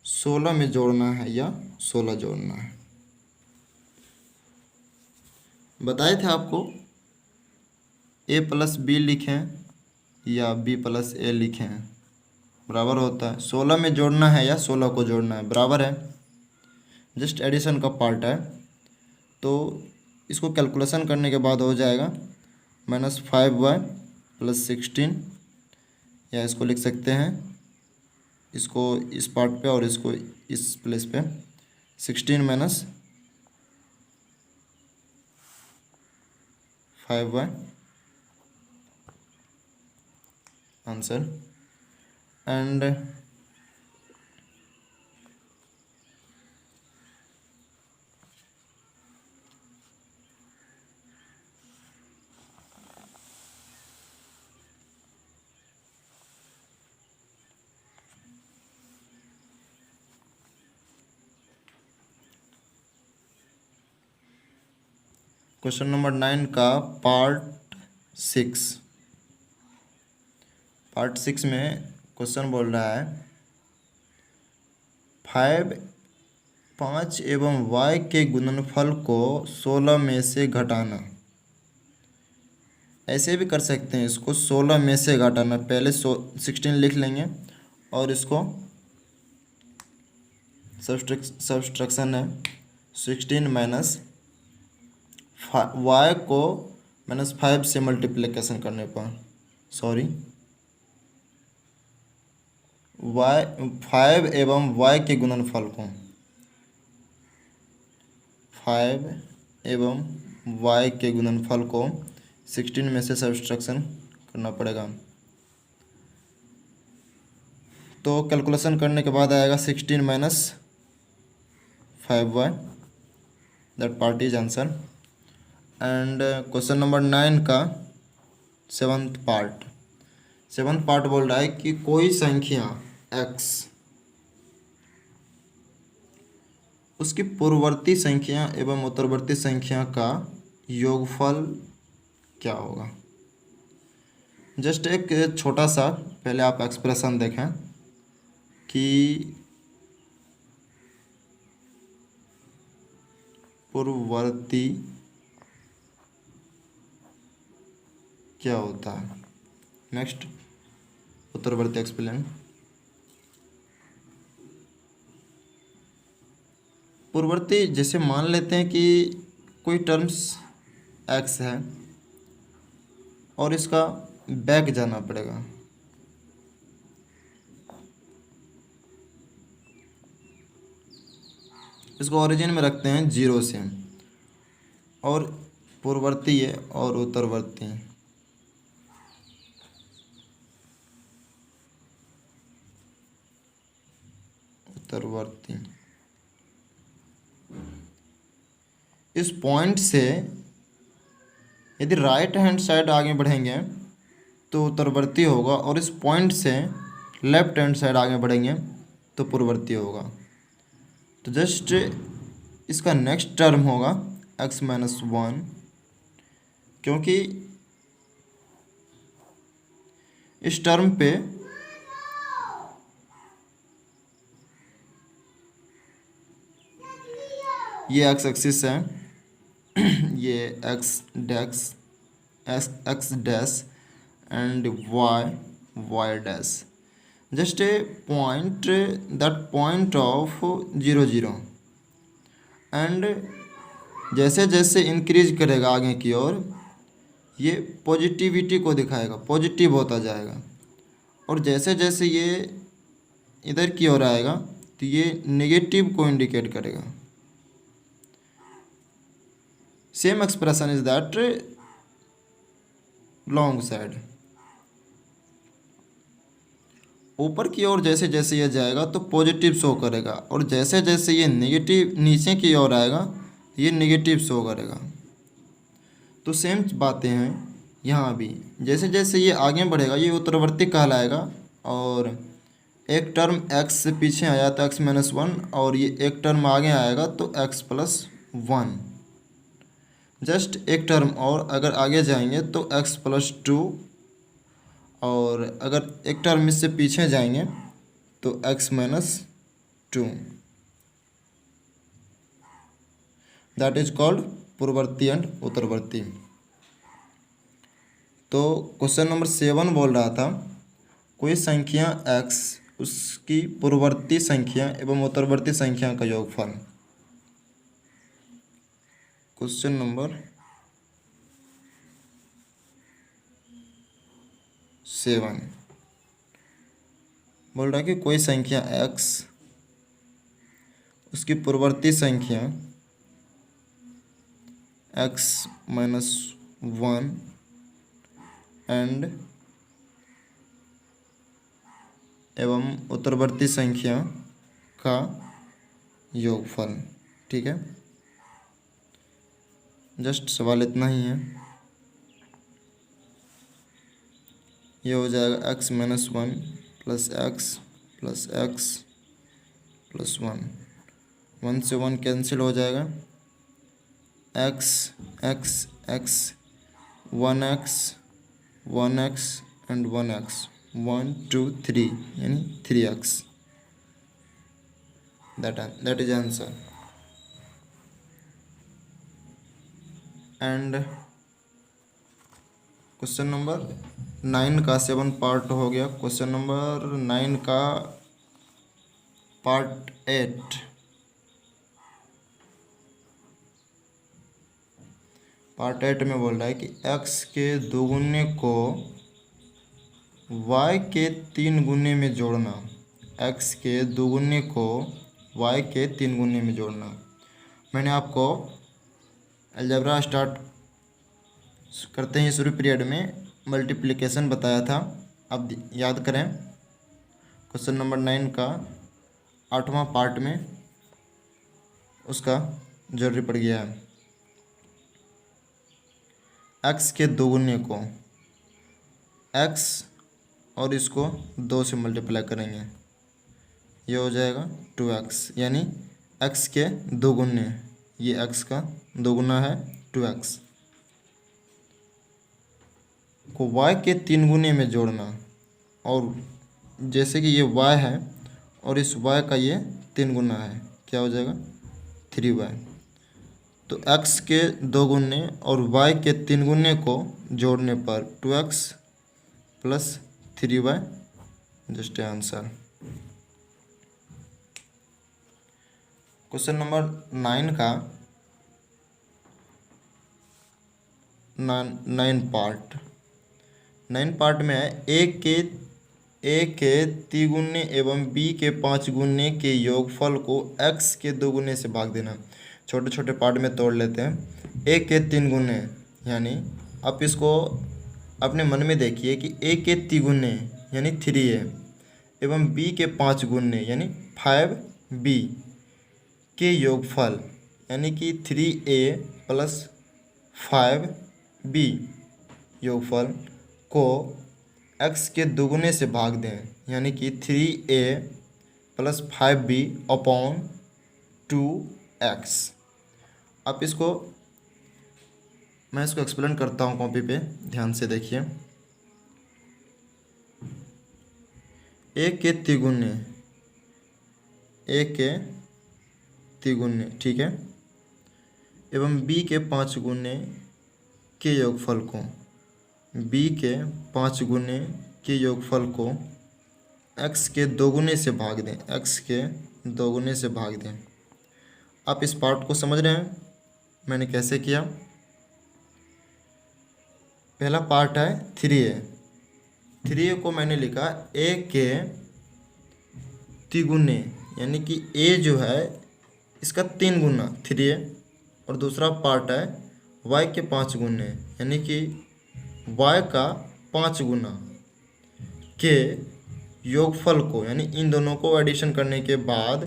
Speaker 1: 16 में जोड़ना है या 16 जोड़ना है। बताए थे आपको a प्लस b लिखें या b प्लस a लिखें बराबर होता है। 16 में जोड़ना है या 16 को जोड़ना है, बराबर है। जस्ट एडिशन का पार्ट है, तो इसको कैलकुलेशन करने के बाद हो जाएगा -5y + 16, या इसको लिख सकते हैं, इसको इस पार्ट पे और इसको इस प्लेस पे, 16 - 5y answer. And question number 9 का पार्ट 6। पार्ट 6 में क्वेश्चन बोल रहा है 5 एवं y के गुणनफल को 16 में से घटाना। ऐसे भी कर सकते हैं, इसको 16 में से घटाना। पहले 16 लिख लेंगे और इसको सब्सट्रैक्शन है, 16 माइनस y को -5 से मल्टीप्लिकेशन करने पर, सॉरी, 5 एवं y के गुणनफल को, 5 एवं y के गुणनफल को 16 में से सब्सट्रैक्शन करना पड़ेगा। तो कैलकुलेशन करने के बाद आएगा 16 minus 5y, that part is answer. And question number 9 का सेवन्थ पार्ट बोल रहा है कि कोई संख्या x उसकी पूर्ववर्ती संख्या एवं उत्तरवर्ती संख्या का योगफल क्या होगा। जस्ट एक छोटा सा पहले आप एक्सप्रेशन देखें कि पूर्ववर्ती क्या होता है। नेक्स्ट उत्तरवर्ती एक्सप्लेन। पूर्ववर्ती जैसे मान लेते हैं कि कोई टर्म्स x है और इसका बैक जाना पड़ेगा। इसको ओरिजिन में रखते हैं 0 से, और पूर्ववर्ती है और उत्तरवर्ती। इस पॉइंट से यदि राइट हैंड साइड आगे बढ़ेंगे तो उत्तरवर्ती होगा, और इस पॉइंट से लेफ्ट हैंड साइड आगे बढ़ेंगे तो पूर्ववर्ती होगा। तो जस्ट इसका नेक्स्ट टर्म होगा x-1, क्योंकि इस टर्म पे ये x एक्सिस है, ये x dash and y dash. Just a point, that point of 0 0, and जैसे जैसे इंक्रीज करेगा आगे की ओर ये पॉजिटिविटी को दिखाएगा, पॉजिटिव होता जाएगा, और जैसे जैसे ये इधर की ओर आएगा तो ये नेगेटिव को इंडिकेट करेगा। Same expression is that long side. ऊपर की ओर जैसे जैसे ये जाएगा तो पॉजिटिव शो करेगा, और जैसे जैसे ये नेगेटिव नीचे की ओर आएगा ये नेगेटिव शो करेगा। तो सेम बातें हैं यहाँ भी, जैसे जैसे ये आगे बढ़ेगा ये उत्तरवर्ती कहलाएगा, और एक टर्म x से पीछे आया तो x-1, और ये एक टर्म आगे आएगा तो x+1। जस्ट एक टर्म और अगर आगे जाएंगे तो x+2, और अगर एक टर्म इससे पीछे जाएंगे तो x-2। दैट इज कॉल्ड पूर्ववर्ती एंड उत्तरवर्ती। तो क्वेश्चन नंबर 7 बोल रहा था कोई संख्या x उसकी पूर्ववर्ती संख्या एवं उत्तरवर्ती संख्या का योगफल। क्वेश्चन नंबर 7 बोल रहा है कि कोई संख्या x उसकी पूर्ववर्ती संख्या x-1 एंड एवं उत्तरवर्ती संख्या का योगफल। ठीक है, जस्ट सवाल इतना ही है। ये हो जाएगा x-1 plus x plus x plus 1, 1 से 1 कैंसिल हो जाएगा, x x x 1x 1x and 1x 1 2 3 यानी 3x। That is answer. And question number 9 का 7 पार्ट हो गया। क्वेश्चन नंबर 9 का पार्ट 8। पार्ट 8 में बोल रहा है कि x के 2 गुने को y के 3 गुने में जोड़ना। x के 2 गुने को y के 3 गुने में जोड़ना। मैंने आपको अलजेब्रा स्टार्ट करते ही शुरू पीरियड में मल्टीप्लिकेशन बताया था। अब याद करें, क्वेश्चन नंबर 9 का 8वां पार्ट में उसका जरूरी पड़ गया है। x के दोगुने को x और इसको 2 से मल्टीप्लाई करेंगे, ये हो जाएगा 2x, यानी x के दोगुने, ये x का दोगुना है 2x, को y के 3 गुने में जोड़ना। और जैसे कि ये y है और इस y का ये 3 गुना है, क्या हो जाएगा 3y। तो x के 2 गुने और y के 3 गुने को जोड़ने पर 2x plus 3y just answer. Question number 9 का 9 पार्ट में है, ए के तिगुने एवं b के 5 गुने के योगफल को x के 2 गुने से भाग देना। छोटे छोटे पार्ट में तोड़ लेते हैं। a के 3 गुने, यानी आप इसको अपने मन में देखिए कि a के तिगुने यानी 3a एवं b के 5 गुने यानी 5b के योगफल यानी कि 3a प्लस 5b योगफल को x के दोगुने से भाग दें, यानी कि 3a plus 5b upon 2x। अब मैं इसको एक्सप्लेन करता हूँ, कॉपी पे ध्यान से देखिए। a के तिगुने, ठीक है, एवं b के 5 गुने के योगफल को, b के 5 गुने के योगफल को x के 2 गुने से भाग दें, x के 2 गुने से भाग दें। आप इस पार्ट को समझ रहे हैं मैंने कैसे किया? पहला पार्ट है 3a को मैंने लिखा a के तिगुने, यानी कि a जो है इसका 3 गुना 3a, और दूसरा पार्ट है y के 5 गुने, यानी कि y का 5 गुना के योगफल को, यानी इन दोनों को एडिशन करने के बाद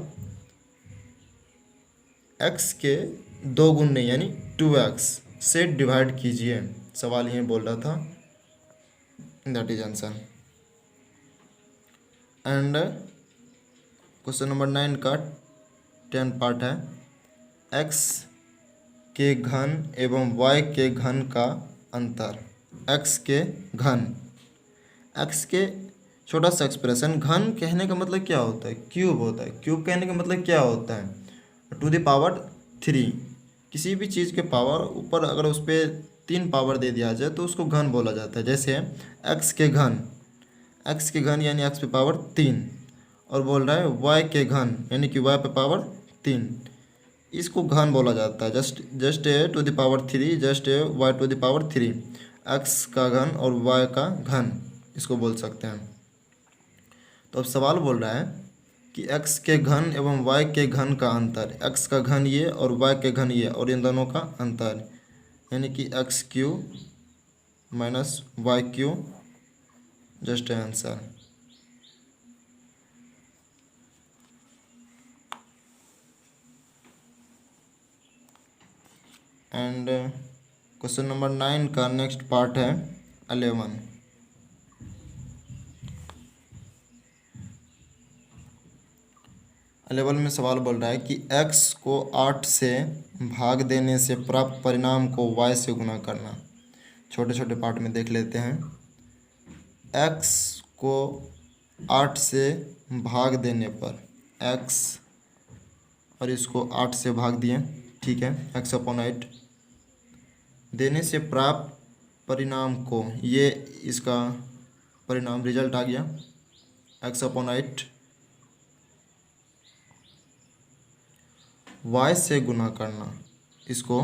Speaker 1: x के 2 गुने यानी 2x से डिवाइड कीजिए। सवाल यही बोल रहा था, that is answer. And question number 9 का 10 पार्ट है, x के घन एवं y के घन का अंतर। x के घन, x के छोटा सा एक्सप्रेशन, घन कहने का मतलब क्या होता है? क्यूब होता है। क्यूब कहने का मतलब क्या होता है? To the power 3। किसी भी चीज़ के पावर ऊपर अगर उस पर 3 पावर दे दिया जाए तो उसको घन बोला जाता है। जैसे x के घन यानी x पे पावर 3, और बोल रहा है y के घन यानी कि y पे पावर 3, इसको घन बोला जाता है। Just to the power 3, just y to the power 3, x का घन और y का घन, इसको बोल सकते हैं। तो अब सवाल बोल रहा है कि x के घन एवं y के घन का अंतर, x का घन ये और y के घन ये, और इन दोनों का अंतर, यानी कि x Q minus y Q, just answer. And question number 9 का नेक्स्ट पार्ट है 11। लेवल में सवाल बोल रहा है कि x को 8 से भाग देने से प्राप्त परिणाम को y से गुना करना। छोटे छोटे पार्ट में देख लेते हैं। x को 8 से भाग देने पर, x और इसको 8 से भाग दिए, ठीक है, x/8 देने से प्राप्त परिणाम को, ये इसका परिणाम रिजल्ट आ गया, x/8 y से गुना करना, इसको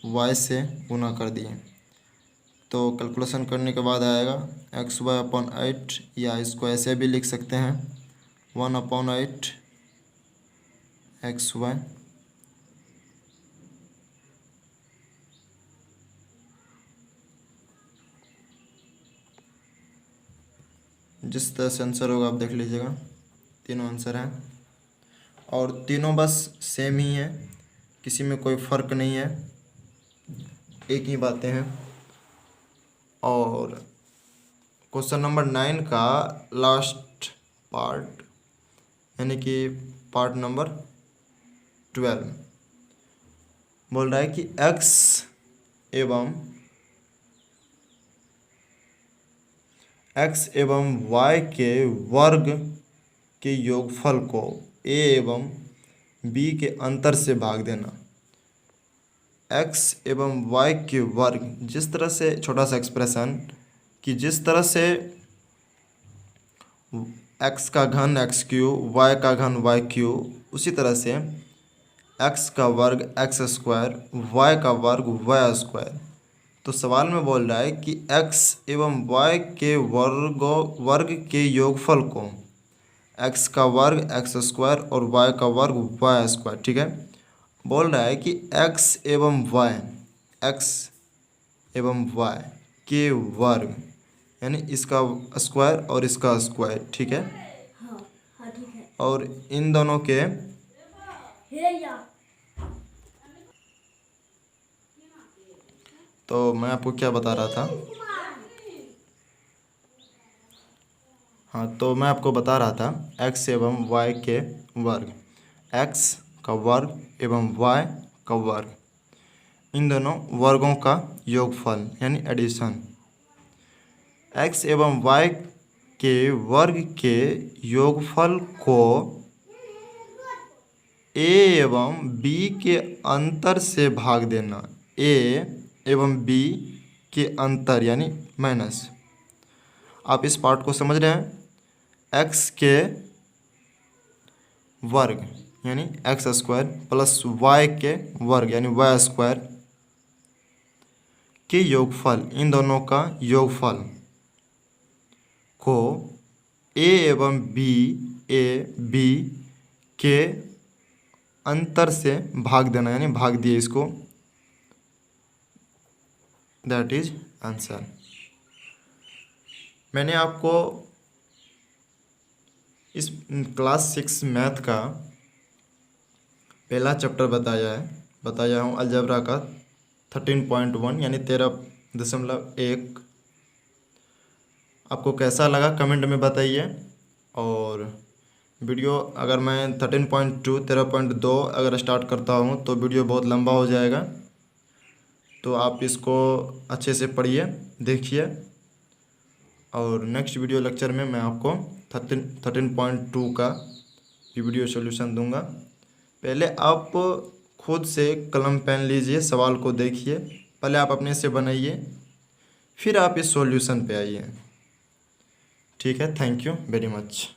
Speaker 1: y से गुना कर दिए तो कैलकुलेशन करने के बाद आएगा xy/8, या इसको ऐसे भी लिख सकते हैं 1/8 xy जिस तरह से आंसर होगा आप देख लीजिएगा, तीनों आंसर हैं और तीनों बस सेम ही है, किसी में कोई फ़र्क नहीं है, एक ही बातें हैं। और क्वेश्चन नंबर 9 का लास्ट पार्ट यानी कि पार्ट नंबर 12 बोल रहा है कि x एवं y के वर्ग के योगफल को a एवं b के अंतर से भाग देना। x एवं y के वर्ग, जिस तरह से छोटा सा एक्सप्रेशन कि जिस तरह से x का घन x क्यू, y का घन y क्यू, उसी तरह से x का वर्ग x स्क्वायर, y का वर्ग y स्क्वायर। तो सवाल में बोल रहा है कि x एवं y के वर्ग के योगफल को x का वर्ग x स्क्वायर और y का वर्ग y स्क्वायर, ठीक है। बोल रहा है कि x एवं y के वर्ग यानी इसका स्क्वायर और इसका स्क्वायर, ठीक है।
Speaker 2: हाँ, ठीक है।
Speaker 1: और इन दोनों के तो मैं आपको क्या बता रहा था, हाँ तो मैं आपको बता रहा था x एवं y के वर्ग, x का वर्ग एवं y का वर्ग, इन दोनों वर्गों का योगफल यानी एडिशन। x एवं y के वर्ग के योगफल को a एवं b के अंतर से भाग देना। a एवं b के अंतर यानी माइनस। आप इस पार्ट को समझ रहे हैं। x के वर्ग यानी x स्क्वायर प्लस y के वर्ग यानी y स्क्वायर के योगफल, इन दोनों का योगफल को a एवं b के अंतर से भाग देना यानी भाग दिए इसको, दैट इज आंसर। मैंने आपको इस क्लास 6 मैथ का पहला चैप्टर बताया हूँ अलजेब्रा का 13.1 यानी 13.1। आपको कैसा लगा कमेंट में बताइए। और वीडियो अगर मैं 13.2 13.2 अगर स्टार्ट करता हूँ तो वीडियो बहुत लंबा हो जाएगा, तो आप इसको अच्छे से पढ़िए, देखिए। और नेक्स्ट वीडियो लेक्चर में मैं आपको 13.2 का वीडियो सॉल्यूशन दूंगा। पहले आप खुद से कलम पेन लीजिए, सवाल को देखिए, पहले आप अपने से बनाइए, फिर आप इस सॉल्यूशन पे आइए। ठीक है, थैंक यू वेरी मच।